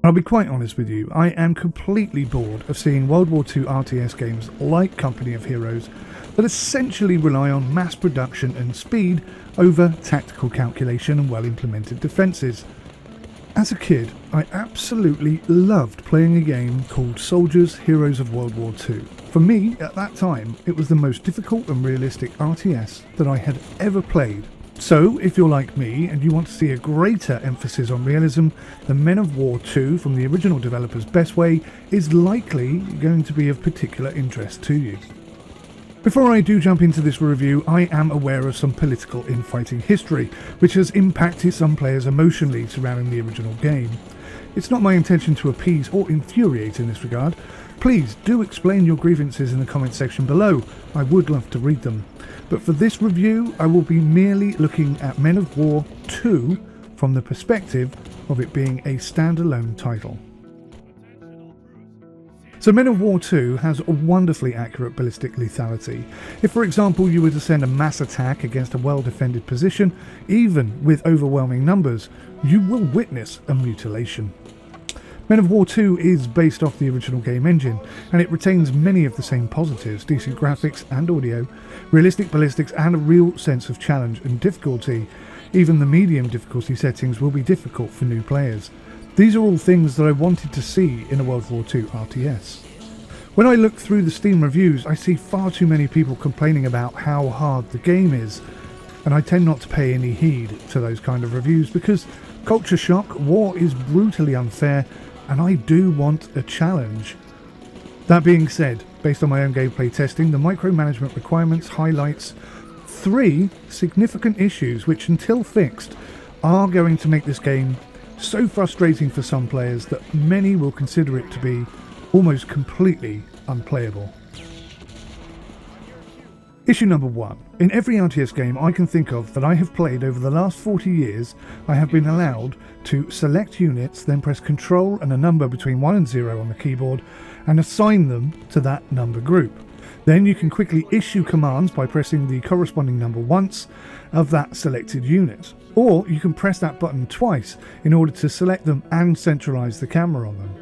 I'll be quite honest with you, I am completely bored of seeing World War II RTS games like Company of Heroes that essentially rely on mass production and speed over tactical calculation and well-implemented defences. As a kid, I absolutely loved playing a game called Soldiers Heroes of World War II. For me, at that time, it was the most difficult and realistic RTS that I had ever played. So, if you're like me and you want to see a greater emphasis on realism, then Men of War 2 from the original developers Best Way is likely going to be of particular interest to you. Before I do jump into this review, I am aware of some political infighting history, which has impacted some players emotionally surrounding the original game. It's not my intention to appease or infuriate in this regard. Please do explain your grievances in the comment section below, I would love to read them. But for this review, I will be merely looking at Men of War 2 from the perspective of it being a standalone title. So Men of War 2 has a wonderfully accurate ballistic lethality. If for example you were to send a mass attack against a well-defended position, even with overwhelming numbers, you will witness a mutilation. Men of War 2 is based off the original game engine, and it retains many of the same positives: decent graphics and audio, realistic ballistics, and a real sense of challenge and difficulty. Even the medium difficulty settings will be difficult for new players. These are all things that I wanted to see in a World War II RTS. When I look through the Steam reviews, I see far too many people complaining about how hard the game is, and I tend not to pay any heed to those kind of reviews because culture shock, war is brutally unfair, and I do want a challenge. That being said, based on my own gameplay testing, the micromanagement requirements highlights 3 significant issues which, until fixed, are going to make this game so frustrating for some players that many will consider it to be almost completely unplayable. Issue number 1. In every RTS game I can think of that I have played over the last 40 years, I have been allowed to select units, then press Ctrl and a number between 1 and 0 on the keyboard and assign them to that number group. Then you can quickly issue commands by pressing the corresponding number once of that selected unit. Or you can press that button twice in order to select them and centralise the camera on them.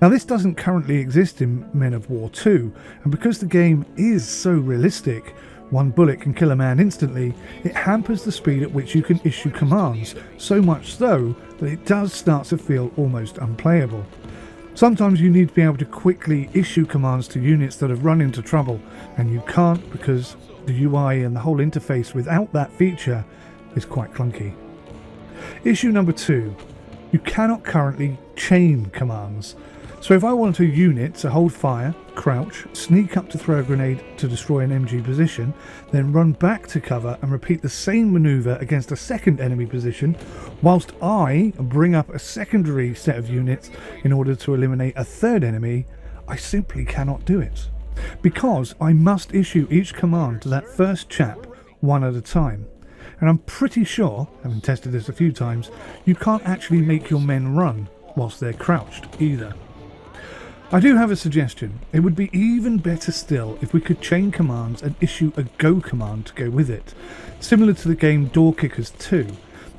Now this doesn't currently exist in Men of War 2, and because the game is so realistic, one bullet can kill a man instantly, it hampers the speed at which you can issue commands, so much so that it does start to feel almost unplayable. Sometimes you need to be able to quickly issue commands to units that have run into trouble, and you can't because the UI and the whole interface without that feature is quite clunky. Issue number 2. You cannot currently chain commands. So if I want a unit to hold fire, crouch, sneak up to throw a grenade to destroy an MG position, then run back to cover and repeat the same manoeuvre against a second enemy position, whilst I bring up a secondary set of units in order to eliminate a third enemy, I simply cannot do it. Because I must issue each command to that first chap one at a time. And I'm pretty sure, having tested this a few times, you can't actually make your men run whilst they're crouched either. I do have a suggestion. It would be even better still if we could chain commands and issue a go command to go with it, similar to the game Door Kickers 2.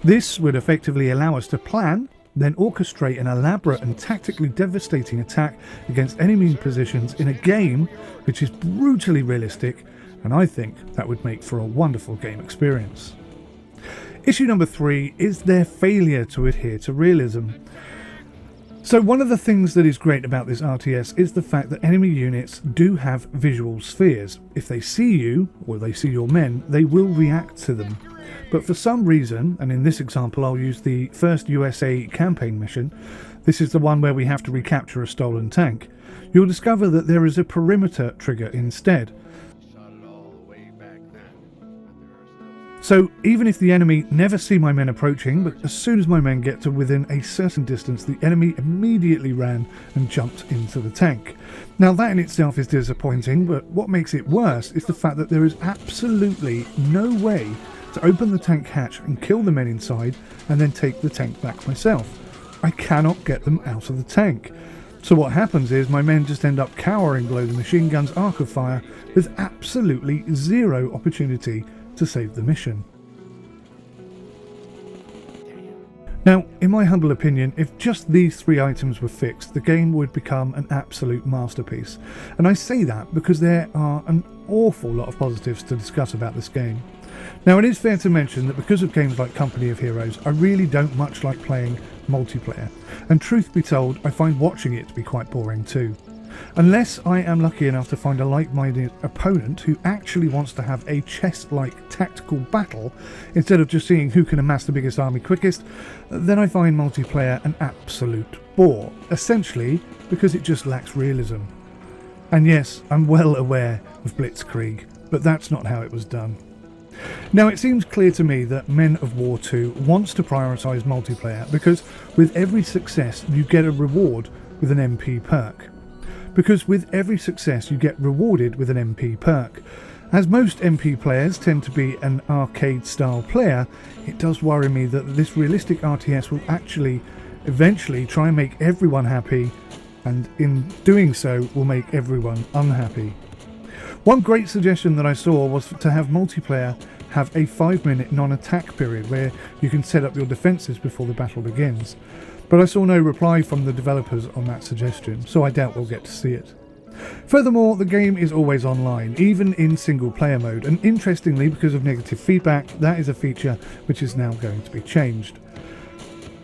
This would effectively allow us to plan, then orchestrate an elaborate and tactically devastating attack against enemy positions in a game which is brutally realistic, and I think that would make for a wonderful game experience. Issue number 3 is their failure to adhere to realism. So one of the things that is great about this RTS is the fact that enemy units do have visual spheres. If they see you, or they see your men, they will react to them. But for some reason, and in this example I'll use the first USA campaign mission, this is the one where we have to recapture a stolen tank, you'll discover that there is a perimeter trigger instead. So even if the enemy never see my men approaching, but as soon as my men get to within a certain distance, the enemy immediately ran and jumped into the tank. Now that in itself is disappointing, but what makes it worse is the fact that there is absolutely no way to open the tank hatch and kill the men inside and then take the tank back myself. I cannot get them out of the tank. So what happens is my men just end up cowering below the machine gun's arc of fire with absolutely zero opportunity to save the mission. Now, in my humble opinion, if just these 3 items were fixed, the game would become an absolute masterpiece. And I say that because there are an awful lot of positives to discuss about this game. Now, it is fair to mention that because of games like Company of Heroes, I really don't much like playing multiplayer. And truth be told, I find watching it to be quite boring too. Unless I am lucky enough to find a like-minded opponent who actually wants to have a chess-like tactical battle instead of just seeing who can amass the biggest army quickest, then I find multiplayer an absolute bore, essentially because it just lacks realism. And yes, I'm well aware of Blitzkrieg, but that's not how it was done. Now, it seems clear to me that Men of War 2 wants to prioritise multiplayer because with every success you get a reward with an MP perk. Because with every success you get rewarded with an MP perk. As most MP players tend to be an arcade style player, it does worry me that this realistic RTS will actually eventually try and make everyone happy, and in doing so will make everyone unhappy. One great suggestion that I saw was to have multiplayer have a 5-minute non-attack period where you can set up your defences before the battle begins. But I saw no reply from the developers on that suggestion, so I doubt we'll get to see it. Furthermore, the game is always online, even in single player mode, and interestingly, because of negative feedback, that is a feature which is now going to be changed.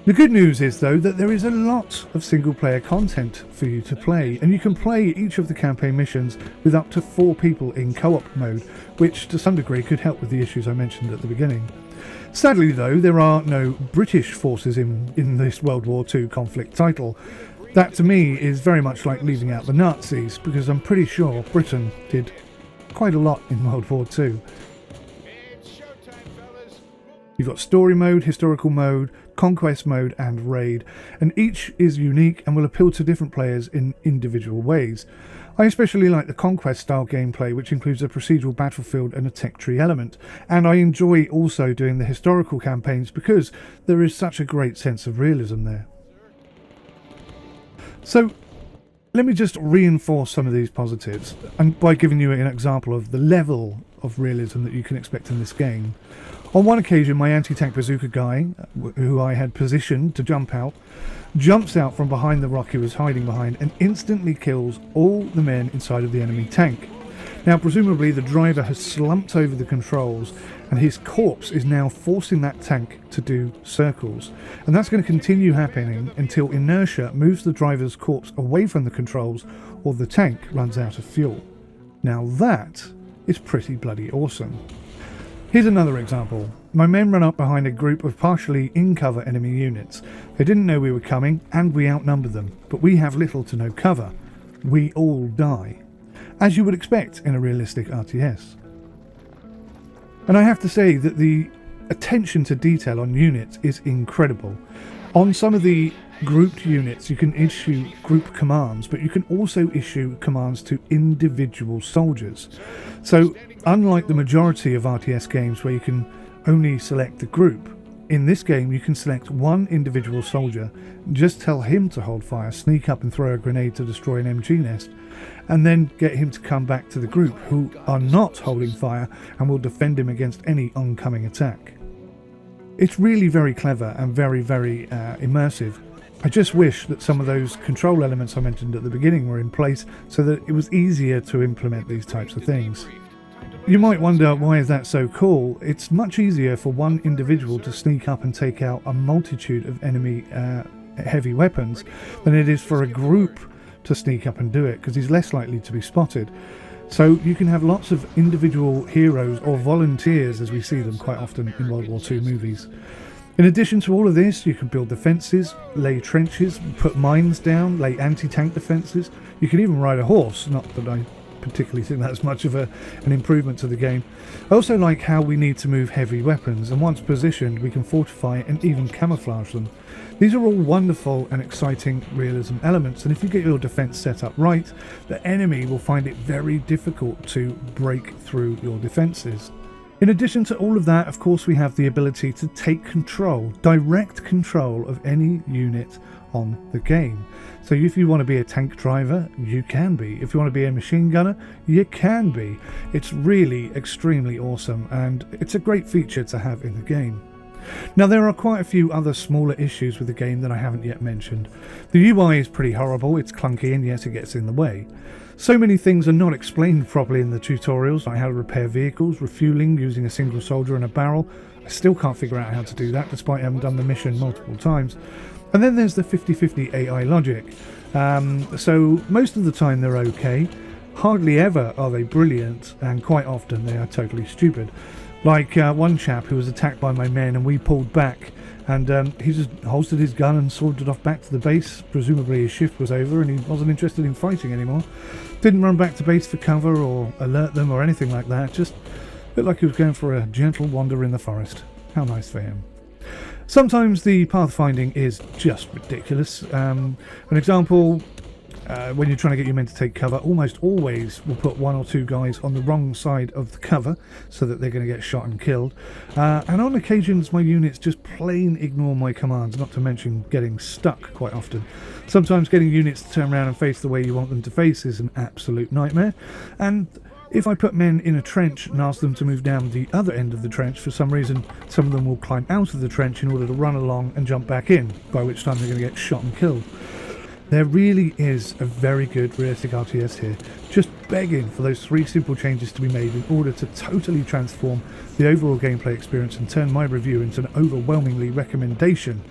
The good news is though that there is a lot of single player content for you to play, and you can play each of the campaign missions with up to 4 people in co-op mode, which to some degree could help with the issues I mentioned at the beginning. Sadly though, there are no British forces in this World War II conflict title. That to me is very much like leaving out the Nazis, because I'm pretty sure Britain did quite a lot in World War II. You've got story mode, historical mode, conquest mode and raid, and each is unique and will appeal to different players in individual ways. I especially like the conquest style gameplay, which includes a procedural battlefield and a tech tree element, and I enjoy also doing the historical campaigns because there is such a great sense of realism there. So let me just reinforce some of these positives, and by giving you an example of the level of realism that you can expect in this game. On one occasion, my anti-tank bazooka guy, who I had positioned to jump out, jumps out from behind the rock he was hiding behind and instantly kills all the men inside of the enemy tank. Now, presumably the driver has slumped over the controls and his corpse is now forcing that tank to do circles. And that's going to continue happening until inertia moves the driver's corpse away from the controls or the tank runs out of fuel. Now that is pretty bloody awesome. Here's another example. My men ran up behind a group of partially in-cover enemy units. They didn't know we were coming, and we outnumbered them, but we have little to no cover. We all die, as you would expect in a realistic RTS. And I have to say that the attention to detail on units is incredible. On some of the grouped units you can issue group commands, but you can also issue commands to individual soldiers. So unlike the majority of RTS games where you can only select the group, in this game you can select one individual soldier, just tell him to hold fire, sneak up and throw a grenade to destroy an MG nest, and then get him to come back to the group who are not holding fire and will defend him against any oncoming attack. It's really very clever and very immersive. I just wish that some of those control elements I mentioned at the beginning were in place so that it was easier to implement these types of things. You might wonder, why is that so cool? It's much easier for one individual to sneak up and take out a multitude of enemy heavy weapons than it is for a group to sneak up and do it, because he's less likely to be spotted. So you can have lots of individual heroes or volunteers, as we see them quite often in World War II movies. In addition to all of this, you can build defences, lay trenches, put mines down, lay anti-tank defences. You can even ride a horse, not that I particularly think that's much of an improvement to the game. I also like how we need to move heavy weapons, and once positioned we can fortify and even camouflage them. These are all wonderful and exciting realism elements, and if you get your defence set up right, the enemy will find it very difficult to break through your defences. In addition to all of that, of course, we have the ability to take control, direct control of any unit on the game. So if you want to be a tank driver, you can be. If you want to be a machine gunner, you can be. It's really extremely awesome, and it's a great feature to have in the game. Now, there are quite a few other smaller issues with the game that I haven't yet mentioned. The UI is pretty horrible, it's clunky, and yes, it gets in the way. So many things are not explained properly in the tutorials, like how to repair vehicles, refueling using a single soldier and a barrel. I still can't figure out how to do that, despite having done the mission multiple times. And then there's the 50-50 AI logic. So most of the time they're okay. Hardly ever are they brilliant, and quite often they are totally stupid. Like one chap who was attacked by my men and we pulled back, and he just holstered his gun and sauntered off back to the base. Presumably his shift was over and he wasn't interested in fighting anymore. Didn't run back to base for cover or alert them or anything like that. Just looked like he was going for a gentle wander in the forest. How nice for him. Sometimes the pathfinding is just ridiculous. An example, when you're trying to get your men to take cover, almost always will put one or two guys on the wrong side of the cover so that they're going to get shot and killed. And on occasions my units just plain ignore my commands, not to mention getting stuck quite often. Sometimes getting units to turn around and face the way you want them to face is an absolute nightmare. And if I put men in a trench and ask them to move down the other end of the trench, for some reason some of them will climb out of the trench in order to run along and jump back in, by which time they're going to get shot and killed. There really is a very good realistic RTS here, just begging for those 3 simple changes to be made in order to totally transform the overall gameplay experience and turn my review into an overwhelmingly recommendation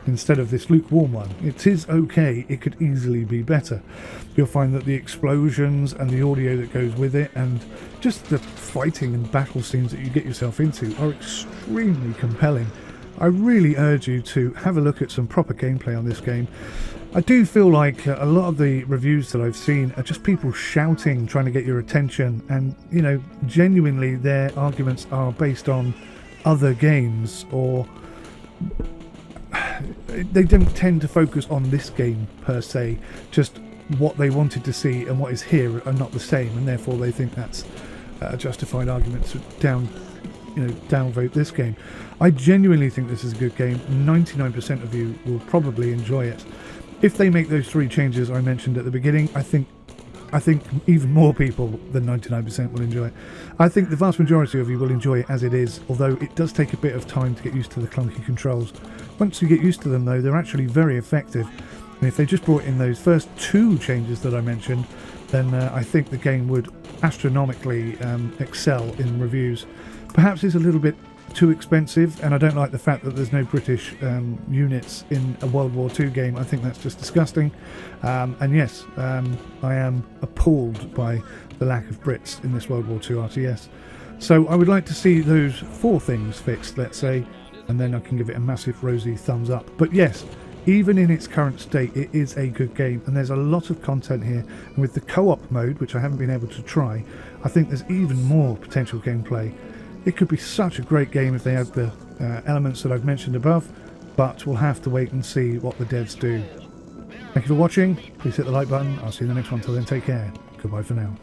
instead of this lukewarm one. It is okay, it could easily be better. You'll find that the explosions and the audio that goes with it and just the fighting and battle scenes that you get yourself into are extremely compelling. I really urge you to have a look at some proper gameplay on this game. I do feel like a lot of the reviews that I've seen are just people shouting, trying to get your attention, and, you know, genuinely their arguments are based on other games, or they don't tend to focus on this game per se. Just what they wanted to see and what is here are not the same, and therefore they think that's a justified argument to downvote this game. I genuinely think this is a good game. 99% of you will probably enjoy it. If they make those 3 changes I mentioned at the beginning, I think even more people than 99% will enjoy it. I think the vast majority of you will enjoy it as it is, although it does take a bit of time to get used to the clunky controls. Once you get used to them though, they're actually very effective. And if they just brought in those first 2 changes that I mentioned, then I think the game would astronomically excel in reviews. Perhaps it's a little bit too expensive, and I don't like the fact that there's no British units in a World War II game. I think that's just disgusting. And yes, I am appalled by the lack of Brits in this World War II RTS. So I would like to see those 4 things fixed, let's say, and then I can give it a massive rosy thumbs up. But yes, even in its current state, it is a good game, and there's a lot of content here. And with the co-op mode, which I haven't been able to try, I think there's even more potential gameplay. It could be such a great game if they had the elements that I've mentioned above, but we'll have to wait and see what the devs do. Thank you for watching. Please hit the like button. I'll see you in the next one. Till then, take care. Goodbye for now.